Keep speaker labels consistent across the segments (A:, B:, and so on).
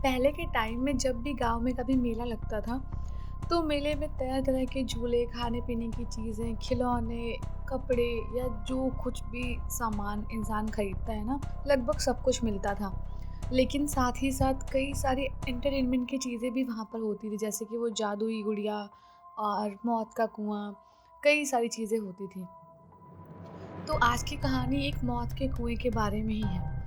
A: पहले के टाइम में जब भी गाँव में कभी मेला लगता था, तो मेले में तरह-तरह के झूले, खाने-पीने की चीज़ें, खिलौने, कपड़े या जो कुछ भी सामान इंसान खरीदता है ना, लगभग सब कुछ मिलता था। लेकिन साथ ही साथ कई सारी एंटरटेनमेंट की चीज़ें भी वहाँ पर होती थी, जैसे कि वो जादुई गुड़िया और मौत का कुआँ, कई सारी चीज़ें होती थी। तो आज की कहानी एक मौत के कुएँ के बारे में ही है।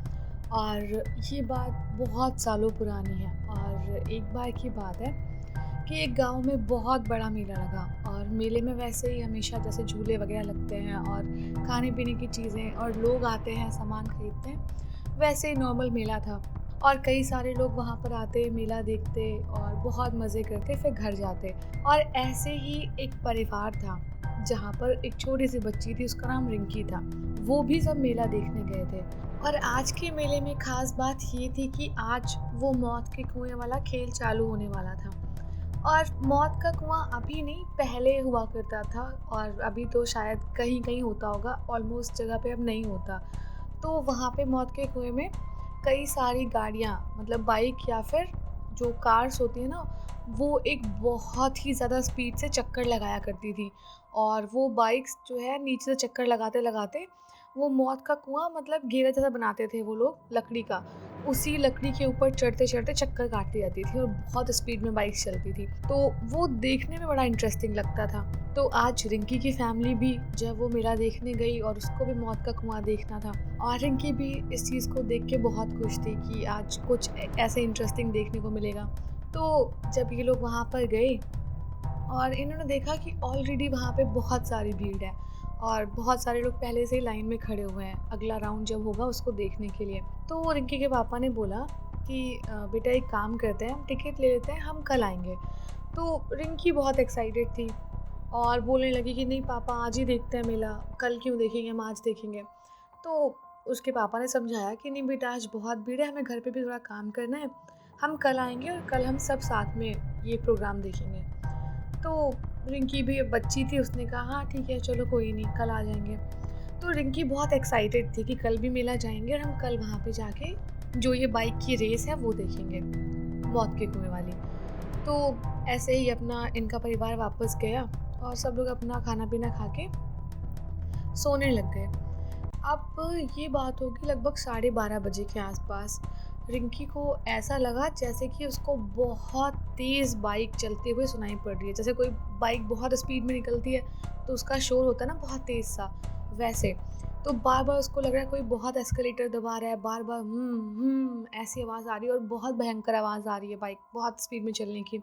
A: और ये बात बहुत सालों पुरानी है और एक बार की बात है कि एक गांव में बहुत बड़ा मेला लगा और मेले में वैसे ही हमेशा जैसे झूले वगैरह लगते हैं और खाने पीने की चीज़ें और लोग आते हैं सामान खरीदते हैं, वैसे ही नॉर्मल मेला था। और कई सारे लोग वहाँ पर आते मेला देखते और बहुत मज़े करते फिर घर जाते। और ऐसे ही एक परिवार था जहाँ पर एक छोटी सी बच्ची थी, उसका नाम रिंकी था। वो भी सब मेला देखने गए थे। और आज के मेले में ख़ास बात ये थी कि आज वो मौत के कुएँ वाला खेल चालू होने वाला था। और मौत का कुआँ अभी नहीं, पहले हुआ करता था और अभी तो शायद कहीं-कहीं होता होगा, ऑलमोस्ट जगह पे अब नहीं होता। तो वहाँ पे मौत के कुएँ में कई सारी गाड़ियाँ, मतलब बाइक या फिर जो कार्स होती हैं ना, वो एक बहुत ही ज़्यादा स्पीड से चक्कर लगाया करती थी। और वो बाइक्स जो है नीचे से चक्कर लगाते-लगाते वो मौत का कुआँ, मतलब घेरा जैसा बनाते थे वो लोग लकड़ी का, उसी लकड़ी के ऊपर चढ़ते-चढ़ते चक्कर काटती जाती थी और बहुत स्पीड में बाइक्स चलती थी। तो वो देखने में बड़ा इंटरेस्टिंग लगता था। तो आज रिंकी की फैमिली भी जब वो मेला देखने गई और उसको भी मौत का कुआँ देखना था और रिंकी भी इस चीज़ को देख के बहुत खुश थी कि आज कुछ ऐसे इंटरेस्टिंग देखने को मिलेगा। तो जब ये लोग वहाँ पर गए और इन्होंने देखा कि ऑलरेडी वहाँ पे बहुत सारी भीड़ है और बहुत सारे लोग पहले से ही लाइन में खड़े हुए हैं अगला राउंड जब होगा उसको देखने के लिए। तो रिंकी के पापा ने बोला कि बेटा एक काम करते हैं, हम टिकट ले लेते हैं, हम कल आएंगे। तो रिंकी बहुत एक्साइटेड थी और बोलने लगी कि नहीं पापा, आज ही देखते हैं मेला, कल क्यों देखेंगे, हम आज देखेंगे। तो उसके पापा ने समझाया कि नहीं बेटा, आज बहुत भीड़ है, हमें घर पे भी थोड़ा काम करना है, हम कल आएंगे और कल हम सब साथ में ये प्रोग्राम देखेंगे। तो रिंकी भी अब बच्ची थी, उसने कहा हाँ ठीक है, चलो कोई नहीं, कल आ जाएंगे। तो रिंकी बहुत एक्साइटेड थी कि कल भी मेला जाएंगे और हम कल वहाँ पे जाके जो ये बाइक की रेस है वो देखेंगे, मौत के कुएं वाली। तो ऐसे ही अपना इनका परिवार वापस गया और सब लोग अपना खाना पीना खा के सोने लग गए। अब ये बात होगी लगभग 12:30 बजे के आसपास। रिंकी को ऐसा लगा जैसे कि उसको बहुत तेज़ बाइक चलते हुए सुनाई पड़ रही है। जैसे कोई बाइक बहुत स्पीड में निकलती है तो उसका शोर होता है ना बहुत तेज़ सा, वैसे। तो बार-बार उसको लग रहा है कोई बहुत एस्केलेटर दबा रहा है, बार-बार ऐसी आवाज़ आ रही है और बहुत भयंकर आवाज़ आ रही है बाइक बहुत स्पीड में चलने की।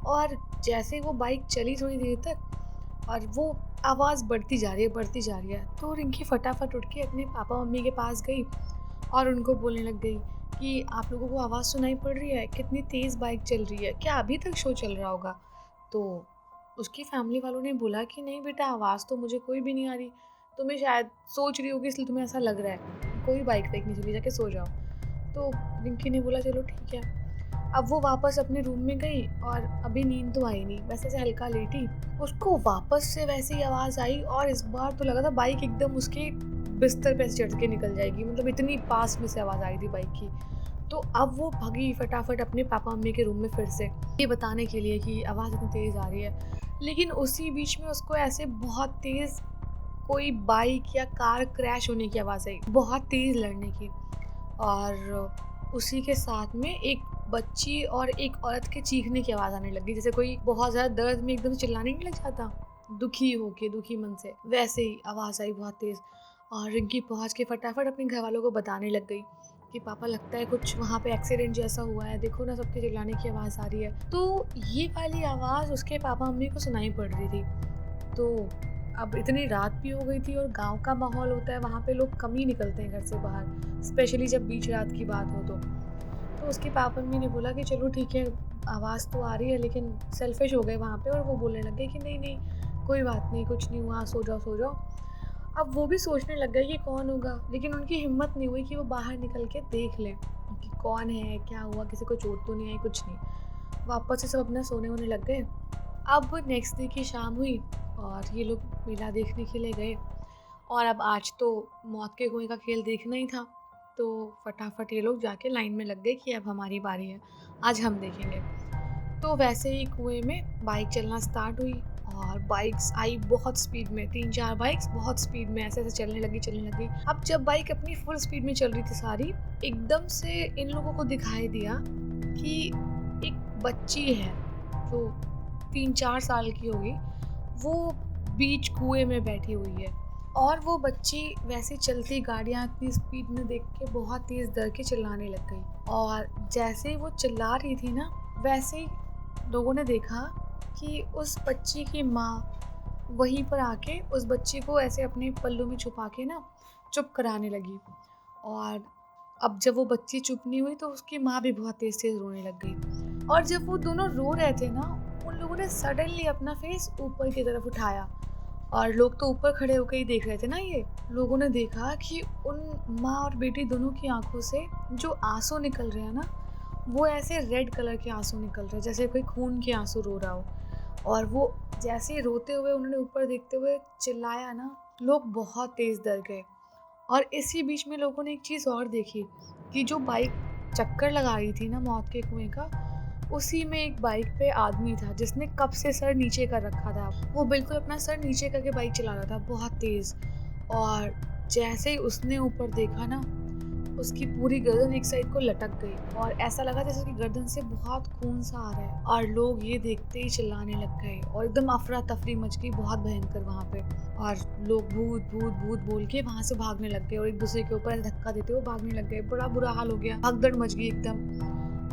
A: और जैसे वो बाइक चली थोड़ी देर तक और वो आवाज़ बढ़ती जा रही है, बढ़ती जा रही है। तो रिंकी फटाफट उठ के अपने पापा-मम्मी के पास गई और उनको बोलने लग गई कि आप लोगों को आवाज़ सुनाई पड़ रही है? कितनी तेज़ बाइक चल रही है? क्या अभी तक शो चल रहा होगा? तो उसकी फैमिली वालों ने बोला कि नहीं बेटा, आवाज़ तो मुझे कोई भी नहीं आ रही। तुम्हें शायद सोच रही होगी इसलिए तुम्हें ऐसा लग रहा है। कोई बाइक वाइक नहीं चली, जाके सो जाओ। तो रिंकी ने बोला चलो ठीक है। अब वो वापस अपने रूम में गई और अभी नींद तो आई नहीं, वैसे से हल्का लेटी। उसको वापस से वैसे ही आवाज़ आई और इस बार तो लगा था बाइक एकदम उसके बिस्तर पे से चढ़ के निकल जाएगी, मतलब इतनी पास में से आवाज़ आई थी बाइक की। तो अब वो भागी फटाफट अपने पापा-मम्मी के रूम में फिर से, ये बताने के लिए कि आवाज़ इतनी तेज़ आ रही है। लेकिन उसी बीच में उसको ऐसे बहुत तेज़ कोई बाइक या कार क्रैश होने की आवाज़ आई, बहुत तेज़ लड़ने की। और उसी के साथ में एक बच्ची और एक औरत के चीखने की आवाज़ आने लगी, जैसे कोई बहुत ज़्यादा दर्द में एकदम चिल्लाने नहीं लग जाता, दुखी होके, दुखी मन से, वैसे ही आवाज़ आई बहुत तेज़। और रिंकी पहुँच के फटाफट अपने घरवालों को बताने लग गई कि पापा, लगता है कुछ वहाँ पे एक्सीडेंट जैसा हुआ है, देखो ना सबके चिल्लाने की आवाज़ आ रही है। तो ये वाली आवाज़ उसके पापा-मम्मी को सुनाई पड़ रही थी। तो अब इतनी रात भी हो गई थी और गाँव का माहौल होता है, वहाँ पे लोग कम ही निकलते हैं घर से बाहर, स्पेशली जब बीच रात की बात हो तो। तो उसके पापा-मम्मी ने बोला कि चलो ठीक है, आवाज़ तो आ रही है, लेकिन सेल्फिश हो गए वहाँ पे और वो बोलने लग गए कि नहीं-नहीं, कोई बात नहीं, कुछ नहीं हुआ, सो जाओ, सो जाओ। अब वो भी सोचने लग गए कि कौन होगा, लेकिन उनकी हिम्मत नहीं हुई कि वो बाहर निकल के देख लें कि कौन है, क्या हुआ, किसी को चोट तो नहीं आई, कुछ नहीं। वापस से सब अपना सोने-वोने लग गए। अब नेक्स्ट डे की शाम हुई और ये लोग मेला देखने के लिए गए और अब आज तो मौत के कुएँ का खेल देखना ही था। तो फटाफट ये लोग जाके लाइन में लग गए कि अब हमारी बारी है, आज हम देखेंगे। तो वैसे ही कुएँ में बाइक चलना स्टार्ट हुई और बाइक्स आई बहुत स्पीड में, 3-4 बाइक्स बहुत स्पीड में ऐसे-ऐसे चलने लगी। अब जब बाइक अपनी फुल स्पीड में चल रही थी सारी, एकदम से इन लोगों को दिखाई दिया कि एक बच्ची है, जो 3-4 साल की होगी, वो बीच कुएँ में बैठी हुई है। और वो बच्ची वैसे चलती गाड़ियाँ इतनी स्पीड में देख के बहुत तेज़ डर के चिल्लाने लग गई। और जैसे ही वो चिल्ला रही थी ना, वैसे ही लोगों ने देखा कि उस बच्ची की माँ वहीं पर आके उस बच्ची को ऐसे अपने पल्लू में छुपा के ना चुप कराने लगी। और अब जब वो बच्ची चुप नहीं हुई तो उसकी माँ भी बहुत तेज़-तेज़ रोने लग गई। और जब वो दोनों रो रहे थे ना, उन लोगों ने सडनली अपना फेस ऊपर की तरफ उठाया और लोग तो ऊपर खड़े होकर ही देख रहे थे ना ये। लोगों ने देखा कि उन माँ और बेटी दोनों की आँखों से जो आँसू निकल रहे हैं ना, वो ऐसे रेड कलर के आँसू निकल रहे हैं, जैसे कोई खून के आँसू रो रहा हो। और वो जैसे ही रोते हुए उन्होंने ऊपर देखते हुए चिल्लाया ना, लोग बहुत तेज़ डर गए। और इसी बीच में लोगों ने एक चीज़ और देखी कि जो बाइक चक्कर लगा रही थी ना मौत के कुएँ का, उसी में एक बाइक पे आदमी था जिसने कब से सर नीचे कर रखा था। वो बिल्कुल अपना सर नीचे करके बाइक चला रहा था बहुत तेज़। और जैसे ही उसने ऊपर देखा ना, उसकी पूरी गर्दन एक साइड को लटक गई और ऐसा लगा जैसे उसकी गर्दन से बहुत खून सा आ रहा है। और लोग ये देखते ही चिल्लाने लग गए और एकदम अफरा-तफरी मच गई बहुत भयंकर वहाँ पे। और लोग भूत, भूत, भूत बोल के वहाँ से भागने लग गए और एक-दूसरे के ऊपर धक्का देते हुए भागने लग गए। बड़ा बुरा हाल हो गया, भगदड़ मच गई एकदम।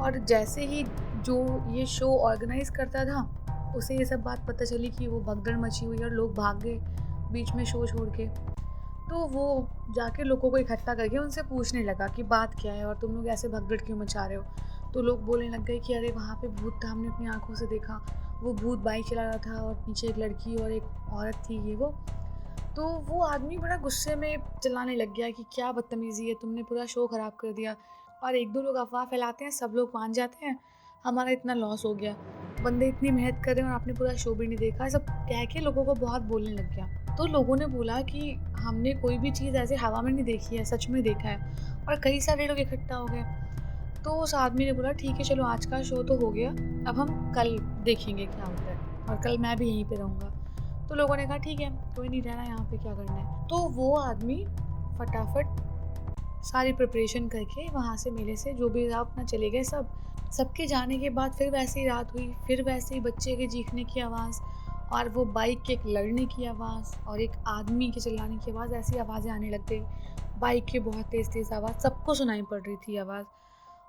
A: और जैसे ही जो ये शो ऑर्गेनाइज़ करता था, उसे ये सब बात पता चली कि वो भगदड़ मची हुई है और लोग भाग गए बीच में शो छोड़ के। तो वो जाके लोगों को इकट्ठा करके उनसे पूछने लगा कि बात क्या है और तुम लोग ऐसे भगदड़ क्यों मचा रहे हो? तो लोग बोलने लग गए कि अरे वहाँ पे भूत था, हमने अपनी आँखों से देखा। वो भूत बाइक चला रहा था और पीछे एक लड़की और एक औरत थी ये वो। तो वो आदमी बड़ा गुस्से में चिल्लाने लग गया कि क्या बदतमीज़ी है, तुमने पूरा शो ख़राब कर दिया। और 1-2 लोग अफ़वाह फैलाते हैं, सब लोग मान जाते हैं, हमारा इतना लॉस हो गया। बंदे इतनी मेहनत कर रहे हैं और आपने पूरा शो भी नहीं देखा, सब कह के लोगों को बहुत बोलने लग गया। तो लोगों ने बोला कि हमने कोई भी चीज़ ऐसे हवा में नहीं देखी है, सच में देखा है। और कई सारे लोग इकट्ठा हो गए। तो उस आदमी ने बोला ठीक है चलो आज का शो तो हो गया, अब हम कल देखेंगे क्या होता है और कल मैं भी यहीं पे रहूँगा। तो लोगों ने कहा ठीक है, कोई नहीं रहना यहाँ पे, क्या करना है। तो वो आदमी फटाफट सारी प्रिपरेशन करके वहाँ से मेले से जो भी था अपना चले गए सब। सबके जाने के बाद फिर वैसे ही रात हुई, फिर वैसे ही बच्चे के चीखने की आवाज़ और वो बाइक के एक लड़ने की आवाज़ और एक आदमी के चिल्लाने की आवाज़, ऐसी आवाज़ें आने लग गई। बाइक की बहुत तेज़-तेज़ आवाज़, सबको सुनाई पड़ रही थी आवाज़।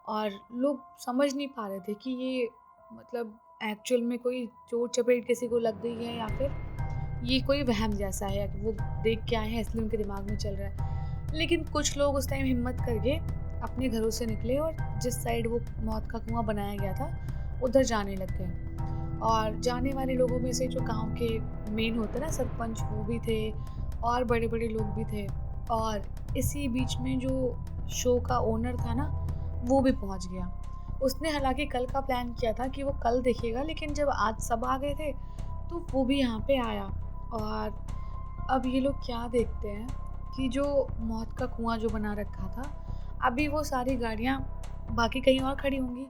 A: और लोग समझ नहीं पा रहे थे कि ये मतलब एक्चुअल में कोई चोट-चपेट किसी को लग गई है या फिर ये कोई वहम जैसा है, वो देख के आए हैं इसलिए उनके दिमाग में चल रहा है। लेकिन कुछ लोग उस टाइम हिम्मत करके अपने घरों से निकले और जिस साइड वो मौत का कुआँ बनाया गया था, उधर जाने लग गए। और जाने वाले लोगों में से जो गाँव के मेन होते हैं ना सरपंच, वो भी थे और बड़े-बड़े लोग भी थे। और इसी बीच में जो शो का ओनर था ना, वो भी पहुँच गया। उसने हालाँकि कल का प्लान किया था कि वो कल देखेगा, लेकिन जब आज सब आ गए थे, तो वो भी यहाँ पे आया। और अब ये लोग क्या देखते हैं कि जो मौत का कुआँ जो बना रखा था, अभी वो सारी गाड़ियाँ बाकी कहीं और खड़ी होंगी,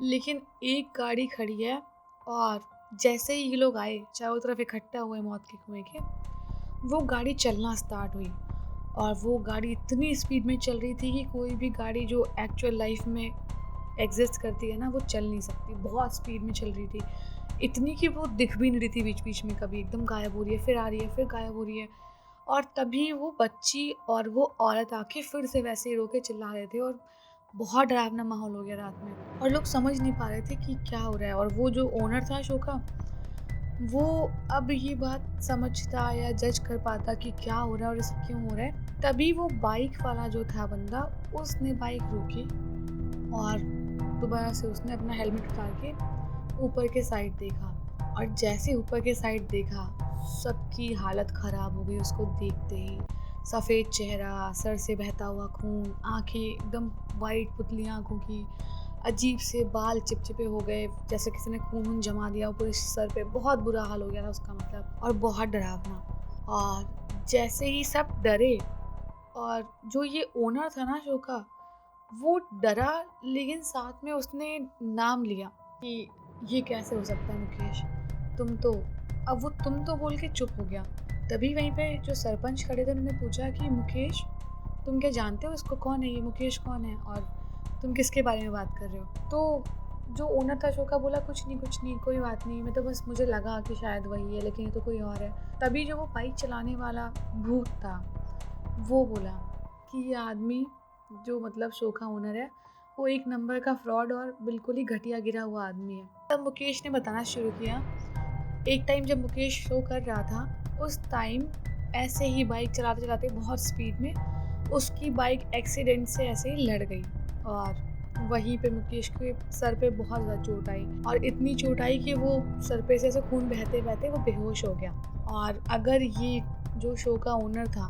A: लेकिन एक गाड़ी खड़ी है। और जैसे ही ये लोग आए, चारों तरफ इकट्ठा हुए मौत के कुएँ के, वो गाड़ी चलना स्टार्ट हुई। और वो गाड़ी इतनी स्पीड में चल रही थी कि कोई भी गाड़ी जो एक्चुअल लाइफ में एग्ज़िस्ट करती है ना, वो चल नहीं सकती, बहुत स्पीड में चल रही थी। इतनी कि वो दिख भी नहीं रही थी बीच-बीच में कभी, एकदम गायब हो रही है, फिर आ रही है, फिर गायब हो रही है। और तभी वो बच्ची और वो औरत आके फिर से वैसे ही रो के चिल्ला रहे थे और बहुत डरावना माहौल हो गया रात में। और लोग समझ नहीं पा रहे थे कि क्या हो रहा है। और वो जो ओनर था शो का, वो अब ये बात समझता या जज कर पाता कि क्या हो रहा है और ये सब क्यों हो रहा है। तभी वो बाइक वाला जो था बंदा, उसने बाइक रोकी और दोबारा से उसने अपना हेलमेट उतार के ऊपर के साइड देखा। और जैसे ऊपर के साइड देखा, सबकी हालत ख़राब हो गई उसको देखते ही। सफ़ेद चेहरा, सर से बहता हुआ खून, आँखें एकदम वाइट पुतली आँखों की, अजीब से बाल चिपचिपे हो गए, जैसे किसी ने खून-वून जमा दिया हो पूरे सर पे, बहुत बुरा हाल हो गया था उसका मतलब, और बहुत डरावना। और जैसे ही सब डरे, और जो ये ओनर था ना शो का, वो डरा, लेकिन साथ में उसने नाम लिया कि ये कैसे हो सकता है मुकेश, तुम तो, अब वो तुम तो बोल के चुप हो गया। तभी वहीं पे जो सरपंच खड़े थे उन्होंने पूछा कि मुकेश, तुम क्या जानते हो इसको, कौन है ये मुकेश, कौन है, और तुम किसके बारे में बात कर रहे हो? तो जो ओनर था शो का बोला, कुछ नहीं, कोई बात नहीं, मैं तो बस, मुझे लगा कि शायद वही है, लेकिन ये तो कोई और है। तभी जो वो बाइक चलाने वाला भूत था, वो बोला कि ये आदमी, जो मतलब शो का ओनर है, वो एक नंबर का फ्रॉड और बिल्कुल ही घटिया गिरा हुआ आदमी है। तब मुकेश ने बताना शुरू किया, एक टाइम जब मुकेश शो कर रहा था, उस टाइम ऐसे ही बाइक चलाते चलाते बहुत स्पीड में उसकी बाइक एक्सीडेंट से ऐसे ही लड़ गई, और वहीं पे मुकेश के सर पे बहुत ज़्यादा चोट आई, और इतनी चोट आई कि वो सर पे से ऐसे खून बहते बहते वो बेहोश हो गया। और अगर ये जो शो का ओनर था,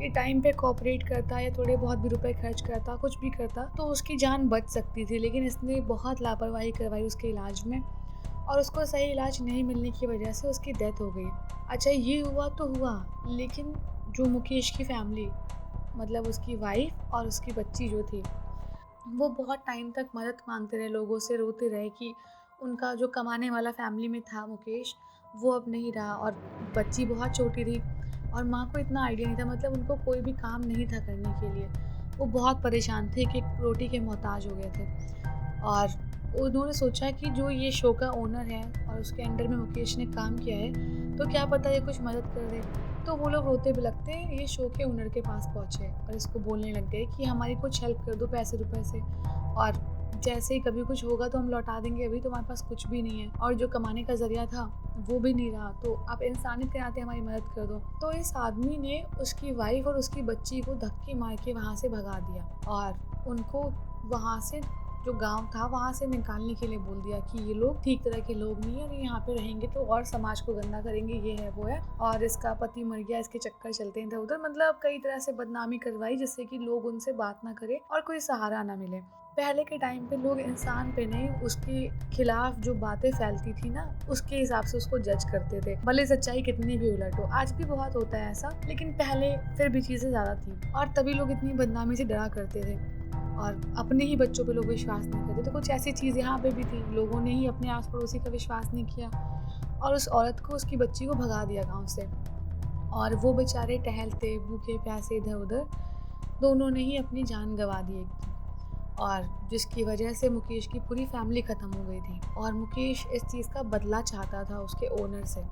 A: ये टाइम पे कोऑपरेट करता या थोड़े बहुत भी रुपए खर्च करता, कुछ भी करता, तो उसकी जान बच सकती थी, लेकिन इसने बहुत लापरवाही करवाई उसके इलाज में, और उसको सही इलाज नहीं मिलने की वजह से उसकी डेथ हो गई। अच्छा, ये हुआ तो हुआ, लेकिन जो मुकेश की फैमिली, मतलब उसकी वाइफ और उसकी बच्ची जो थी, वो बहुत टाइम तक मदद मांगते रहे लोगों से, रोते रहे कि उनका जो कमाने वाला फैमिली में था मुकेश, वो अब नहीं रहा, और बच्ची बहुत छोटी थी, और माँ को इतना आइडिया नहीं था, मतलब उनको कोई भी काम नहीं था करने के लिए। वो बहुत परेशान थे कि रोटी के मोहताज हो गए थे, और उन्होंने सोचा कि जो ये शो का ओनर है और उसके अंडर में मुकेश ने काम किया है, तो क्या पता ये कुछ मदद कर दे। तो वो लोग रोते बिलखते ये शो के ओनर के पास पहुँचे और इसको बोलने लग गए कि हमारी कुछ हेल्प कर दो पैसे रुपए से, और जैसे ही कभी कुछ होगा तो हम लौटा देंगे, अभी तो हमारे पास कुछ भी नहीं है, और जो कमाने का ज़रिया था वो भी नहीं रहा, तो आप इंसानियत के नाते हमारी मदद कर दो। तो इस आदमी ने उसकी वाइफ और उसकी बच्ची को धक्के मार के वहाँ से भगा दिया, और उनको वहाँ से, जो गाँव था वहाँ से निकालने के लिए बोल दिया कि ये लोग ठीक तरह के लोग नहीं है, और ये यहाँ पे रहेंगे तो और समाज को गंदा करेंगे, ये है वो है, और इसका पति मर गया, इसके चक्कर चलते हैं इधर उधर, मतलब कई तरह से बदनामी करवाई, जिससे कि लोग उनसे बात ना करें और कोई सहारा ना मिले। पहले के टाइम पे लोग इंसान पे नहीं, उसके खिलाफ जो बातें फैलती थी ना, उसके हिसाब से उसको जज करते थे, भले सच्चाई कितनी भी उलट हो। आज भी बहुत होता है ऐसा, लेकिन पहले फिर भी चीज़ें ज़्यादा थी, और तभी लोग इतनी बदनामी से डरा करते थे, और अपने ही बच्चों पे लोग विश्वास नहीं करते। तो कुछ ऐसी चीज़ यहाँ पे भी थी, लोगों ने ही अपने आस पड़ोसी का विश्वास नहीं किया, और उस औरत को, उसकी बच्ची को भगा दिया गाँव से, और वो बेचारे टहलते भूखे प्यासे इधर उधर, दोनों ने ही अपनी जान गंवा दी एकदम, और जिसकी वजह से मुकेश की पूरी फैमिली ख़त्म हो गई थी, और मुकेश इस चीज़ का बदला चाहता था उसके ओनर से,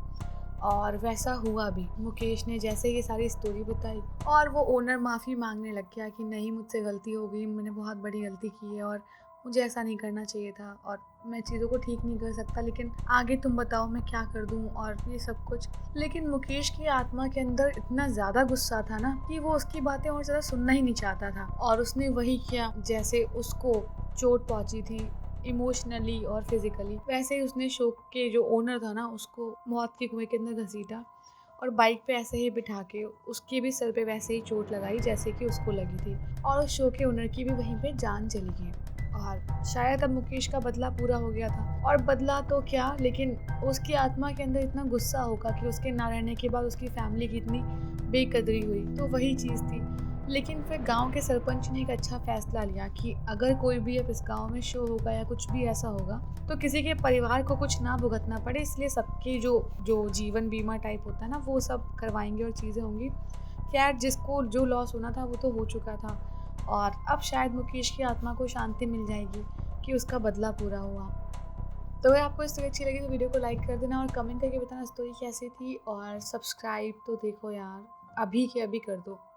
A: और वैसा हुआ भी। मुकेश ने जैसे ये सारी स्टोरी बताई, और वो ओनर माफ़ी मांगने लग गया कि नहीं, मुझसे गलती हो गई, मैंने बहुत बड़ी गलती की है, और मुझे ऐसा नहीं करना चाहिए था, और मैं चीज़ों को ठीक नहीं कर सकता, लेकिन आगे तुम बताओ मैं क्या कर दूँ, और ये सब कुछ। लेकिन मुकेश की आत्मा के अंदर इतना ज़्यादा गुस्सा था ना कि वो उसकी बातें और ज़्यादा सुनना ही नहीं चाहता था, और उसने वही किया जैसे उसको चोट पहुंची थी, इमोशनली और फिजिकली, वैसे ही उसने शो के जो ओनर था ना, उसको मौत के कुएं के अंदर घसीटा, और बाइक पे ऐसे ही बिठा के उसके भी सर पे वैसे ही चोट लगाई जैसे कि उसको लगी थी, और उस शो के ओनर की भी वहीं पे जान चली गई। और शायद अब मुकेश का बदला पूरा हो गया था, और बदला तो क्या, लेकिन उसकी आत्मा के अंदर इतना गुस्सा होगा कि उसके ना रहने के बाद उसकी फैमिली की इतनी बेकदरी हुई, तो वही चीज़ थी। लेकिन फिर गांव के सरपंच ने एक अच्छा फैसला लिया कि अगर कोई भी अब इस गांव में शो होगा या कुछ भी ऐसा होगा, तो किसी के परिवार को कुछ ना भुगतना पड़े, इसलिए सबके जो जो जीवन बीमा टाइप होता है ना, वो सब करवाएंगे और चीज़ें होंगी। खैर, जिसको जो लॉस होना था वो तो हो चुका था, और अब शायद मुकेश की आत्मा को शांति मिल जाएगी कि उसका बदला पूरा हुआ। तो अगर आपको स्टोरी अच्छी लगी तो वीडियो को लाइक कर देना, और कमेंट करके बताना स्टोरी कैसी थी, और सब्सक्राइब तो देखो यार, अभी के अभी कर दो।